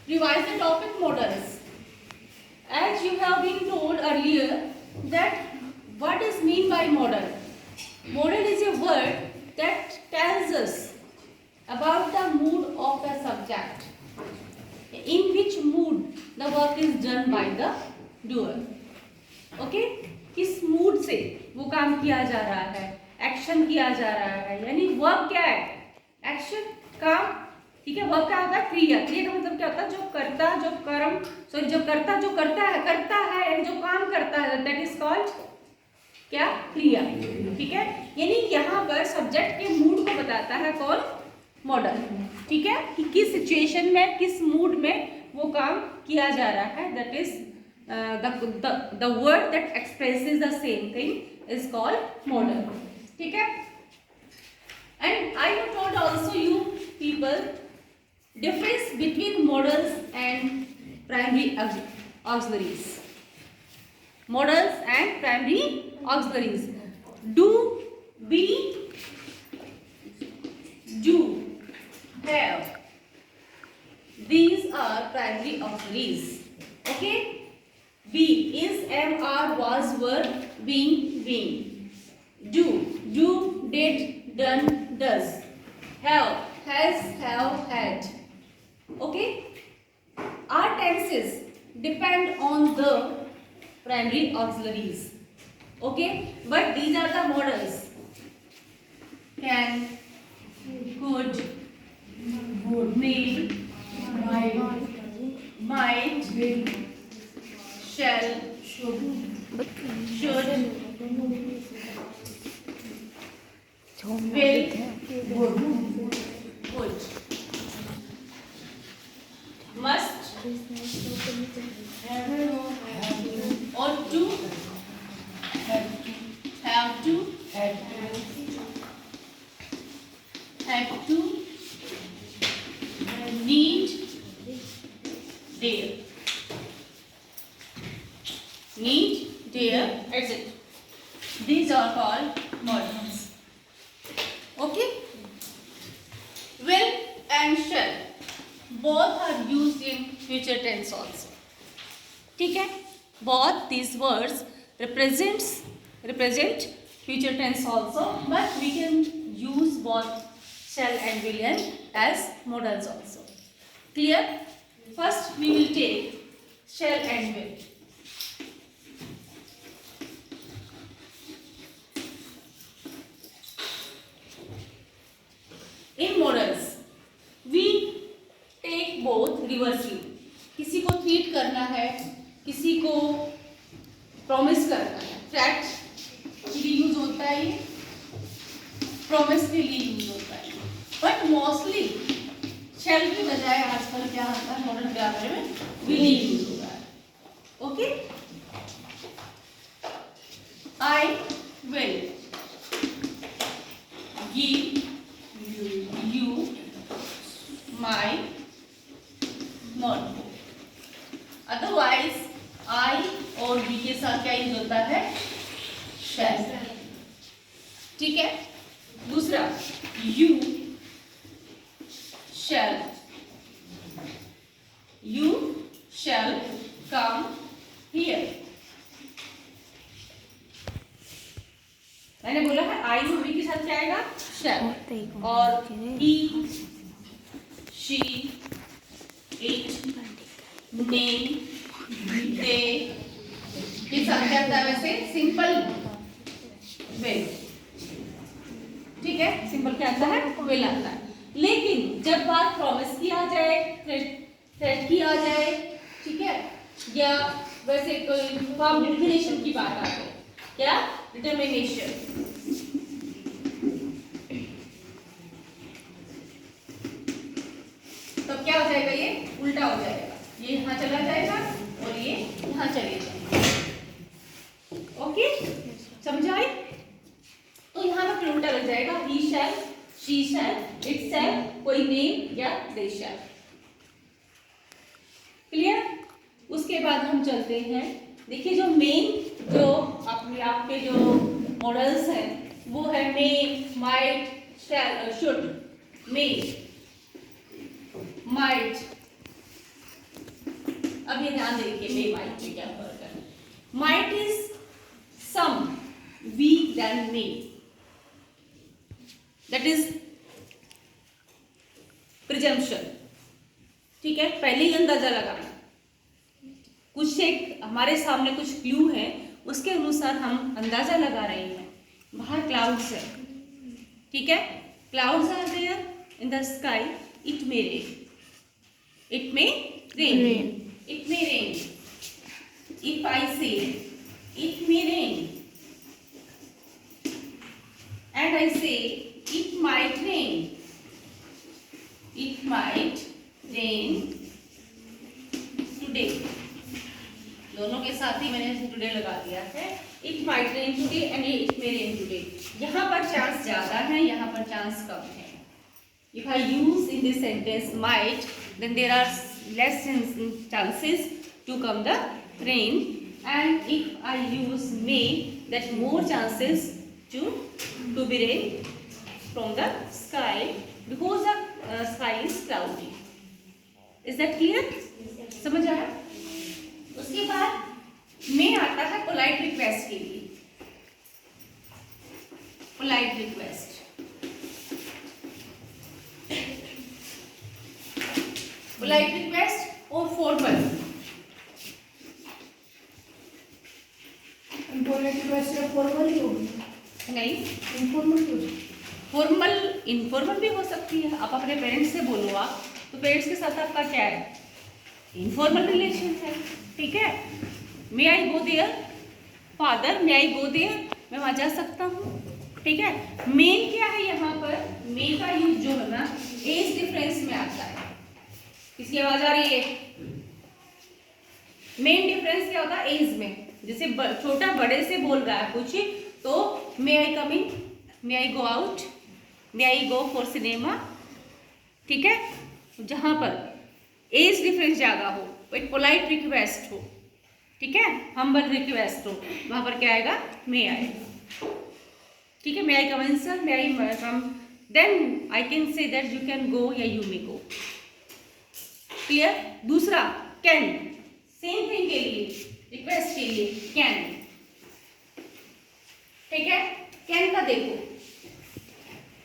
revise the topic models. As you have been told earlier that what is mean by model. Model is a word that tells us about the mood of the subject, in which mood the work is done by the doer. Okay? किस mood से वो काम किया जा रहा है, action किया जा रहा है, यानी वर्क क्या है, एक्शन, काम, ठीक है। वर्क क्या होता है, क्रिया। क्रिया का मतलब क्या होता है, जो करता, जो कर्म, सॉरी जो करता है जो काम करता है, दैट इज कॉल्ड क्या, क्रिया, ठीक है। यानी यहाँ पर सब्जेक्ट के मूड को बताता है कौन, मॉडल, ठीक है, कि किस सिचुएशन में, किस मूड में वो काम किया जा रहा है, that is the word that expresses the same thing is called model, ठीक है। And I have told also you people difference between models and primary auxiliaries. Models and primary auxiliaries. Do, be, do, have. These are primary auxiliaries. Okay? Be is, am, are, was, were, being, being. Do, did, done, does. Have, has, have, had. Okay? Our tenses depend on the primary auxiliaries. Okay? But these are the models. Can, could, may, might, shall, should, will, would, must, ought to, have to, need, dare. Need, dare, etc. These are called models. Okay? Will and shall both are used in future tense also. ठीक है? Both these words represent future tense also, but we can use both shall and will as models also. Clear? First we will take shall and will. In models, we take both reversely. किसी को treat करना है, किसी को promise करना है. Threat के लिए use होता है ये, promise के लिए use होता है. But mostly shall के बजाय आजकल क्या होता है modern grammar में will use होता है. Okay? I will give you my notebook. Otherwise I और we के साथ क्या यूज होता है, shall. ठीक है। दूसरा you shall come here. मैंने बोला है आई और वी के साथ क्या आएगा, shall, और he, she, it, they के साथ क्या आता है, वैसे सिंपल will, ठीक है, सिंपल क्या आता है, will आता है। लेकिन जब बात प्रॉमिस की आ जाए, थ्रेट की आ जाए, ठीक है, या वैसे कोई फॉर्म डिटरमिनेशन की बात आ जाए, क्या, डिटरमिनेशन, तब क्या हो जाएगा, ये उल्टा हो जाएगा, ये यहाँ चला जाएगा और ये यहाँ चले जाएगा। ओके, समझाए? तो यहाँ पर फिर उल्टा लग जाएगा, he shall, she shall, it shall, कोई नेम या they shall। क्लियर? उसके बाद हम चलते हैं, देखिए जो मेन जो अपने आपके जो मॉडल्स हैं वो है may, might, shall, should, may, might, अब ये ध्यान देखिए मे माइट में क्या फर्क है। Might is some weak than may, that is presumption. ठीक है, पहले ही अंदाजा लगाना, कुछ एक हमारे सामने कुछ क्लू है उसके अनुसार हम अंदाजा लगा रहे हैं। बाहर क्लाउड्स है, ठीक है, clouds are there in the sky, it may rain, it may rain, it may rain, if I say it may rain and I say it might rain, it might rain today, दोनों के साथ ही मैंने today लगा दिया है। it might rain today and it may rain today, यहाँ पर chance ज्यादा है, यहाँ पर चांस कम है। if I use in this sentence might, then there are less chances to come the rain, and if I use may, that more chances to be rain from the sky because the sky is cloudy. Is that clear? समझ आया? उसके बाद में आता है polite request के लिए। Polite request, polite request और फॉर्मल। पोलाइट रिक्वेस्ट फॉर्मल ही होगी, नहीं इनफॉर्मल होगी। फॉर्मल इनफॉर्मल भी हो सकती है। आप अपने पेरेंट्स से बोलो आप, तो पेरेंट्स के साथ आपका क्या है, इनफॉर्मल रिलेशन है। ठीक है, may I go there father, may I go there, मैं वहाँ जा सकता हूँ। ठीक है, मेन क्या है यहाँ पर, मेन का यूज जो है ना एज डिफरेंस में आता है। किसकी आवाज आ रही है? मेन डिफरेंस क्या होता है एज में, जैसे छोटा बड़े से बोल रहा है कुछ, तो may I come in, may I go out, may I go for cinema. ठीक है, जहां पर एज डिफरेंस ज्यादा हो, एक पोलाइट रिक्वेस्ट हो, ठीक है, हम्बल रिक्वेस्ट हो, वहां पर क्या आएगा, मे आई। ठीक है, may I come in sir, may I come, then I can say that you can go या यू मे गो। क्लियर? दूसरा कैन, सेम थिंग के लिए, रिक्वेस्ट के लिए कैन। ठीक है, कैन का देखो,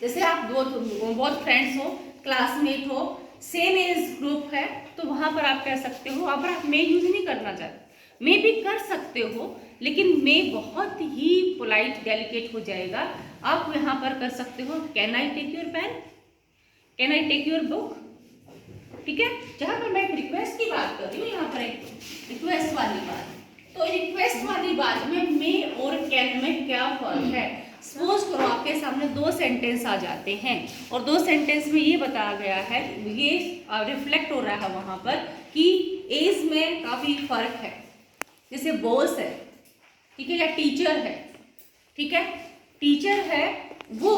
जैसे आप बहुत फ्रेंड्स हो, क्लासमेट हो, सेम एज ग्रुप है, तो वहां पर आप कह सकते हो, अब आप मे यूज नहीं करना चाहते, मे भी कर सकते हो, लेकिन मे बहुत ही पोलाइट डेलिकेट हो जाएगा। आप यहाँ पर कर सकते हो, can I take your pen, can I take your book. ठीक है, जहां पर मैं एक रिक्वेस्ट की बात कर रही हूँ, यहाँ पर एक रिक्वेस्ट वाली बात, तो रिक्वेस्ट वाली बात में मे और कैन में क्या फर्क है। सपोज करो आपके सामने दो सेंटेंस आ जाते हैं और दो सेंटेंस में ये बताया गया है, ये रिफ्लेक्ट हो रहा है वहां पर कि एज में काफी फर्क है। जैसे बॉस है, ठीक है, या टीचर है। ठीक है, टीचर है, वो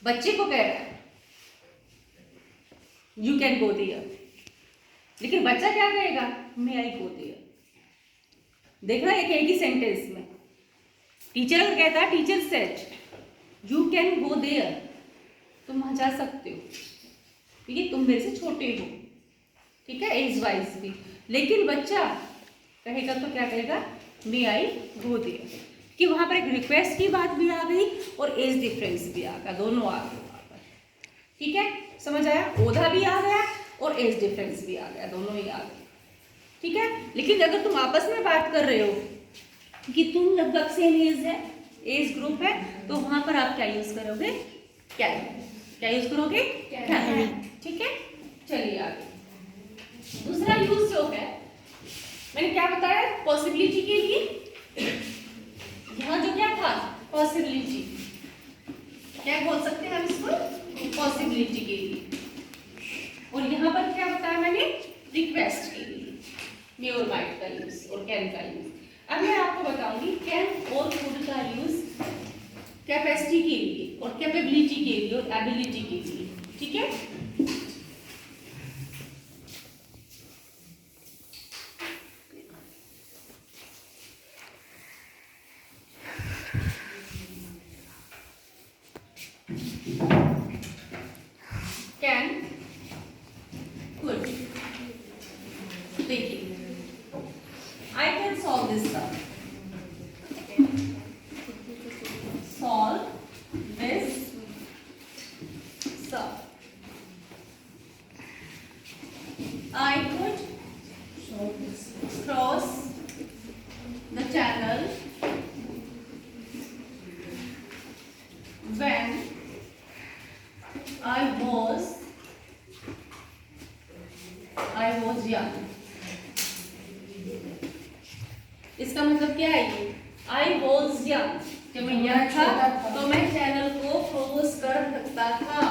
बच्चे को कह रहा है यू कैन गो देयर, लेकिन बच्चा क्या कहेगा, मे आई गो देयर। देखना एक ही सेंटेंस में टीचर अगर कहता है, teacher said you can go there, तुम वहां जा सकते हो, ठीक है, तुम मेरे से छोटे हो, ठीक है, एज वाइज भी, लेकिन बच्चा कहेगा तो क्या कहेगा, मे आई गो देयर, कि वहां पर एक रिक्वेस्ट की बात भी आ गई और एज डिफरेंस भी आ गया, दोनों आ गए वहां पर। ठीक है, समझ आया, ओधा भी आ गया और एज डिफरेंस भी आ गया, दोनों ही आ गए। ठीक है, लेकिन अगर तुम आपस में बात कर रहे हो कि तुम लगभग सेम एज है, एज ग्रुप है, तो वहां पर आप क्या यूज करोगे, कैन। क्या यूज करोगे, कैन। ठीक है, चलिए आगे। दूसरा यूज जो है, मैंने क्या बताया, पॉसिबिलिटी के लिए, यहाँ जो क्या था, पॉसिबिलिटी, क्या बोल सकते हैं हम इसको, पॉसिबिलिटी के लिए, और यहाँ पर क्या बताया मैंने, रिक्वेस्ट के लिए, मे और माइट का यूज और कैन का यूज। अब मैं आपको बताऊंगी कैन और कुड का यूज कैपेसिटी के लिए और कैपेबिलिटी के लिए और एबिलिटी के लिए। ठीक है, कैन, कुड। देखिए, I can solve this sum. Solve this sum. I could cross the channel when I was young. इसका मतलब क्या है ये? I was young. जब मैं young था तो मैं चैनल को क्रॉस कर सकता था.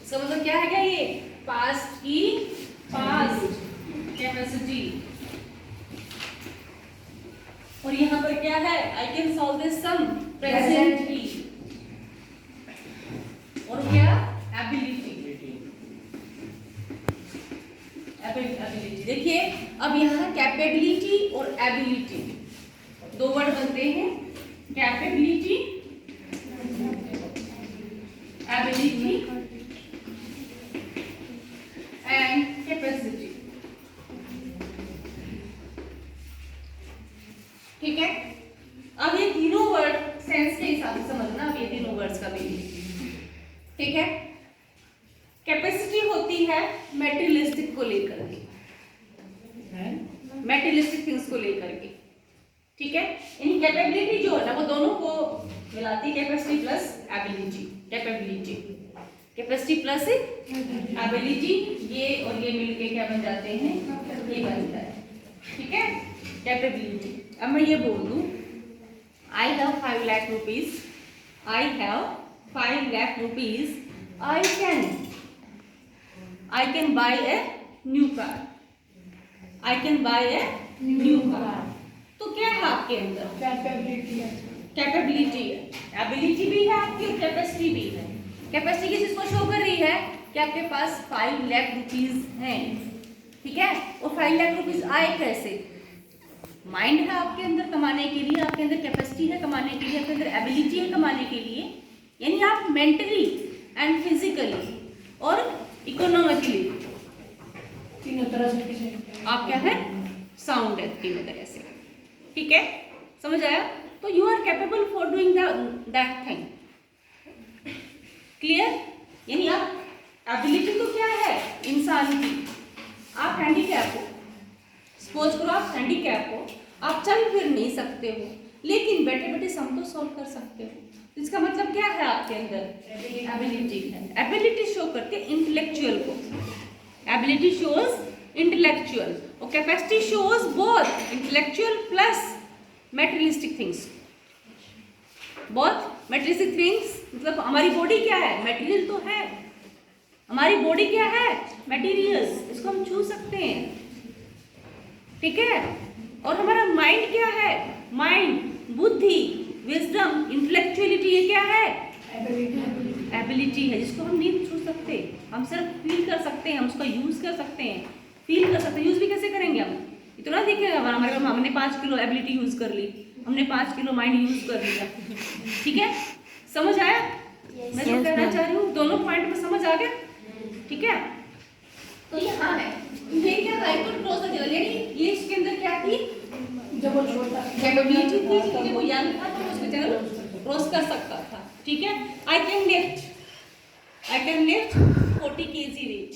इसका मतलब क्या है क्या ये? पास्ट की पास्ट कैपेसिटी. और यहाँ पर क्या है? I can solve this sum present की. और क्या? एबिलिटी. देखिए, अब यहाँ कैपेबिलिटी और एबिलिटी दो वर्ड बनते हैं. Capability, ability and capacity. ठीक है. अब ये तीनों वर्ड सेंस के हिसाब से समझना. अब ये तीनों वर्ड्स का मीनिंग. ठीक है. कैपेसिटी होती है मेटेरियलिस्टिक को लेकर के, मेटेरियलिस्टिक थिंग्स को लेकर के. ठीक है. यानी कैपेबिलिटी जो है ना वो दोनों को मिलाती है. Capacity plus ability. Capability, capacity plus ability, ये और ये मिलके क्या बन जाते हैं? ये बनता है. ठीक है. कैपेबिलिटी. अब मैं ये बोल दूं, I have 5 lakh rupees. I have 5 lakh rupees. I can buy a new car. I can buy a new car. तो क्या है आपके अंदर? कैपेबिलिटी है. कैपेबिलिटी है, एबिलिटी भी है आपकी और कैपेसिटी भी है. कैपेसिटी किस चीज को शो कर रही है कि आपके पास 5 लाख रुपीस हैं. ठीक है. और 5 लाख रुपीस आए कैसे? माइंड है आपके अंदर कमाने के लिए, आपके अंदर कैपेसिटी है कमाने के लिए, आपके अंदर एबिलिटी है कमाने के लिए. यानी आप मेंटली एंड फिजिकली और इकोनॉमिकली तीनों तरह से आप क्या है? साउंड है तीनों तरह से. ठीक है. समझ आया? तो you are capable for doing that thing. Clear? यानी आप एबिलिटी तो क्या है इंसान की? आप हैंडीकैप हो. सपोज करो आप हैंडीकैप हो, आप चल फिर नहीं सकते हो, लेकिन बैठे बैठे सम तो सॉल्व कर सकते हो. इसका मतलब क्या है आपके अंदर? एबिलिटी है. एबिलिटी शो करते इंटेलेक्चुअल को. एबिलिटी शोज इंटेलेक्चुअल और capacity shows both intellectual plus materialistic things. Both materialistic things मतलब हमारी बॉडी क्या है? मटेरियल तो है. हमारी बॉडी क्या है? मटेरियल्स. इसको हम छू सकते हैं. ठीक है. और हमारा माइंड क्या है? माइंड, बुद्धि, विजडम, इंटेलेक्चुअलिटी, ये क्या है? एबिलिटी है जिसको हम नहीं छू सकते. हम सिर्फ फील कर सकते हैं, हम उसका यूज कर सकते हैं, फील कर सकते हैं. यूज भी कैसे करेंगे हम? इतना देखिए हमारे हमने 5 किलो एबिलिटी यूज कर ली, हमने 5 किलो माइंड यूज कर लिया. ठीक है. समझ आया मैं जो कहना चाह रही हूँ? दोनों पॉइंट में समझ आ गया. ठीक है. तो यहाँ है ये क्या था? I could cross the channel. यानी ये इसके अंदर क्या थी? जब वो छोटा कैपेबिलिटी थी कि जब वो यंग था तो उसके चैनल क्रॉस कर सकता था. ठीक है. I can lift 40 kg weight.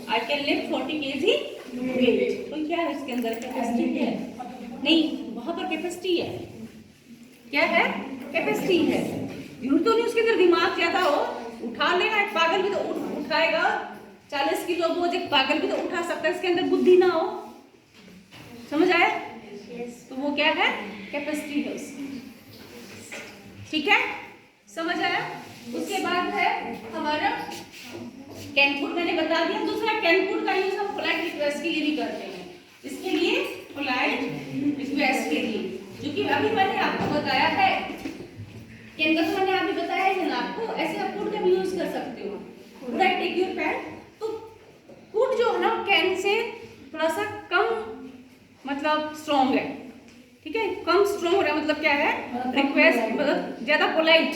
I can lift 40 kg weight. तो क्या है इसके अंदर? कैपेसिटी है. नहीं, वहाँ पर कैपेसिटी है. क्या है? कैपेसिटी है. यूं तो नहीं उसके अंदर दिमाग ज्यादा हो, उठा लेगा. एक पागल भी तो उठाएगा 40 किलो बोझ. एक पागल भी तो उठा सकता है. इसके अंदर बुद्धि ना हो. समझ आया? तो वो क्या है? कैपेसिटी है उसकी. ठीक है. समझ आया? उसके बाद है हमारा कैन-कुड. मैंने बता दिया. दूसरा कैन-कुड का यूज हम पोलाइट रिक्वेस्ट के लिए भी करते हैं. इसके लिए पोलाइट रिक्वेस्ट के लिए, जो कि अभी मैंने आपको बताया है. कैन का तो मैंने अभी बताया है ना आपको. ऐसे आप कुड का भी यूज कर सकते हो. Could I take your pen. तो कुड जो है ना कैन से थोड़ा सा कम मतलब स्ट्रॉन्ग है. ठीक है. कम स्ट्रॉन्ग हो रहा है मतलब क्या है? रिक्वेस्ट मतलब ज्यादा polite.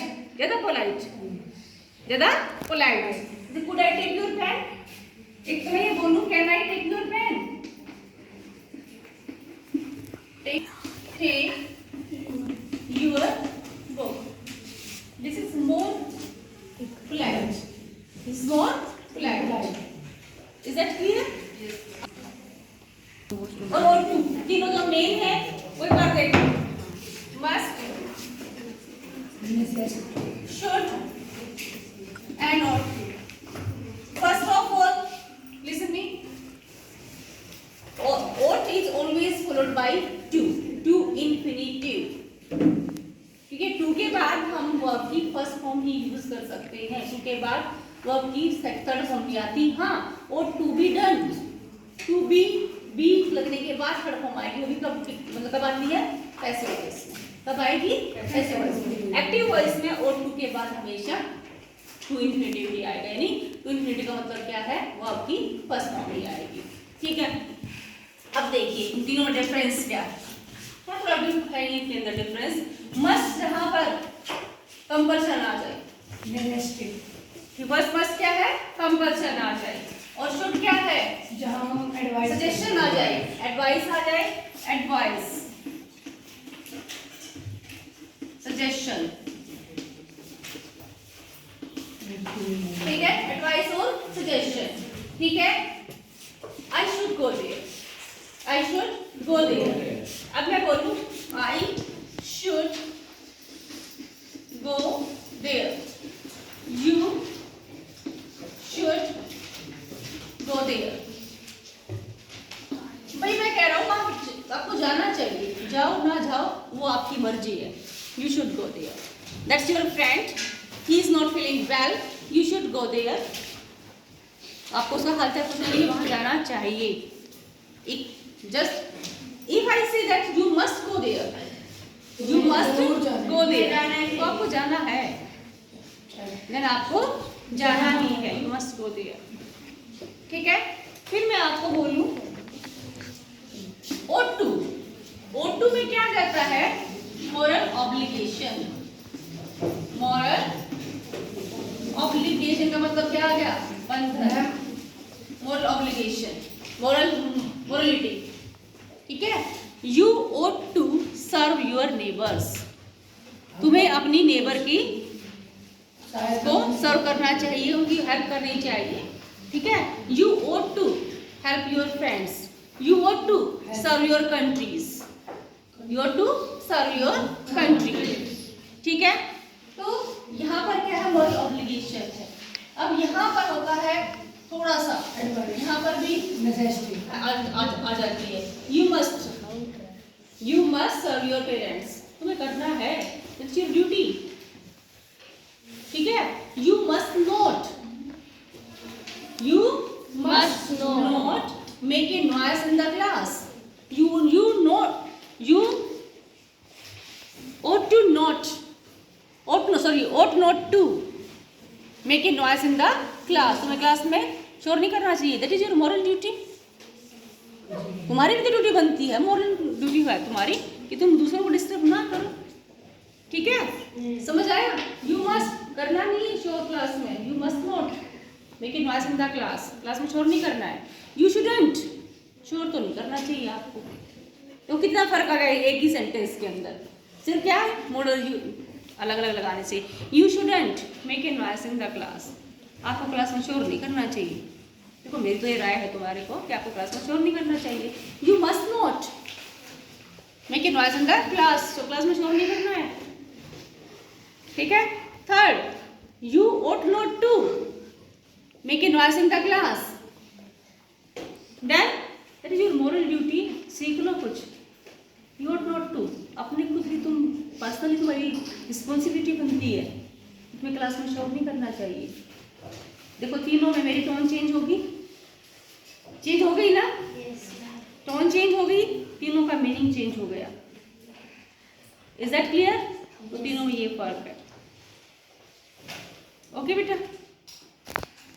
Could I take your pen. एक तो मैं ये बोलूं can I take your pen. Is that clear? और O2 तीनों जो मेन है वो कर देंगे। Must, should and ought. First of all, listen me. Ought is always followed by to infinitive. ठीक है, टू के बाद हम वर्ब की फर्स्ट फॉर्म ही यूज कर सकते हैं। टू के बाद वर्ब की थर्ड फॉर्म भी आती, हाँ। और to be done, to be लगने के बाद थर्ड फॉर्म आएगी, वो भी कब मतलब कब आती है? पैसिव वॉइस में। कब आएगी? पैसिव वॉइस में। एक्टिव वॉइस में और टू के बाद हमेशा टू इन्फिनिटिव ही आएगा, यानी टू इन्फिनिटिव का मतलब क्या है? वर्ब की फर्स्ट फॉर्म ही आएगी। ठीक है, अब देखिए इन तीनों में डिफरेंस क्या है। थोड़ा है इसके अंदर डिफरेंस। मस्ट जहां पर कंपल्सन आ जाए, फर्स्ट मस्ट क्या है? कंपल्सन आ जाए। और शुड क्या है? जहां हम एडवाइस, सजेशन आ जाए, एडवाइस आ जाए, एडवाइस, सजेशन। ठीक है, एडवाइस और सजेशन। ठीक है, I should go there, I should go there. अब मैं बोलूं I should go there, you should go there. भाई मैं कह रहा हूँ आपको जाना चाहिए, जाओ ना जाओ वो आपकी मर्जी है। You should go there, that's your friend, he is not feeling well, you should go there. आपको उसका हाल तक नहीं, वहां जाना चाहिए। Just if I say that you must go there, you must go there, तो आपको जाना है, देन आपको जाना ही है, यू मस्ट गो देयर। ठीक है, फिर मैं आपको बोलूं O2 में क्या कहता है? Moral obligation. मोरल ऑब्लिगेशन का मतलब क्या आ गया? बंधन। Moral obligation, morality. ठीक है, you ought to serve your neighbors, तुम्हें अपनी नेबर की को सर्व करना चाहिए, उनकी हेल्प करनी चाहिए। ठीक है, you ought to help your friends, you ought to serve your countries, you ought to serve your country। ठीक है, तो यहाँ पर क्या है? मोरल ऑब्लिगेशन है। अब यहाँ पर होता है थोड़ा सा, यहाँ पर भी नेसेसिटी आ जाती है। You must serve your parents, तुम्हें करना है, इट्स योर ड्यूटी। ठीक है, you must not make a noise in the class, you ought not to make a noise in the class, तुम्हें क्लास में शोर नहीं करना चाहिए। That is your moral duty, तुम्हारी भी तो ड्यूटी बनती है, मोरल ड्यूटी है तुम्हारी कि तुम दूसरों को डिस्टर्ब ना करो। ठीक है, समझ आया? यू मस्ट करना नहीं है शोर क्लास में, you must not make a noise in the class, class में शोर नहीं करना है। यू शुडंट, शोर तो नहीं करना चाहिए आपको। तो कितना फर्क आ गया एक ही सेंटेंस के अंदर, सिर्फ क्या है? मॉडल अलग अलग लगाने से। You shouldn't make a noise in the class, आपको क्लास में शोर नहीं करना चाहिए। देखो मेरी तो ये राय है तुम्हारे को कि आपको क्लास में शोर नहीं करना चाहिए। You must not make a noise in the class, तो क्लास में शोर नहीं करना है। ठीक है, third, you ought not to make a noise in the class, then that is your moral duty, सीख लो कुछ। you ought not to, अपने खुद की तुम पर्सनली तुम्हारी रिस्पॉन्सिबिलिटी बनती है, तुम्हें क्लास में शोर नहीं करना चाहिए। देखो तीनों में मेरी टोन चेंज होगी, चेंज हो गई ना? टोन चेंज हो गई, तीनों का मीनिंग चेंज हो गया। Is that clear? तो तीनों में ये फर्क है। ओके बेटा।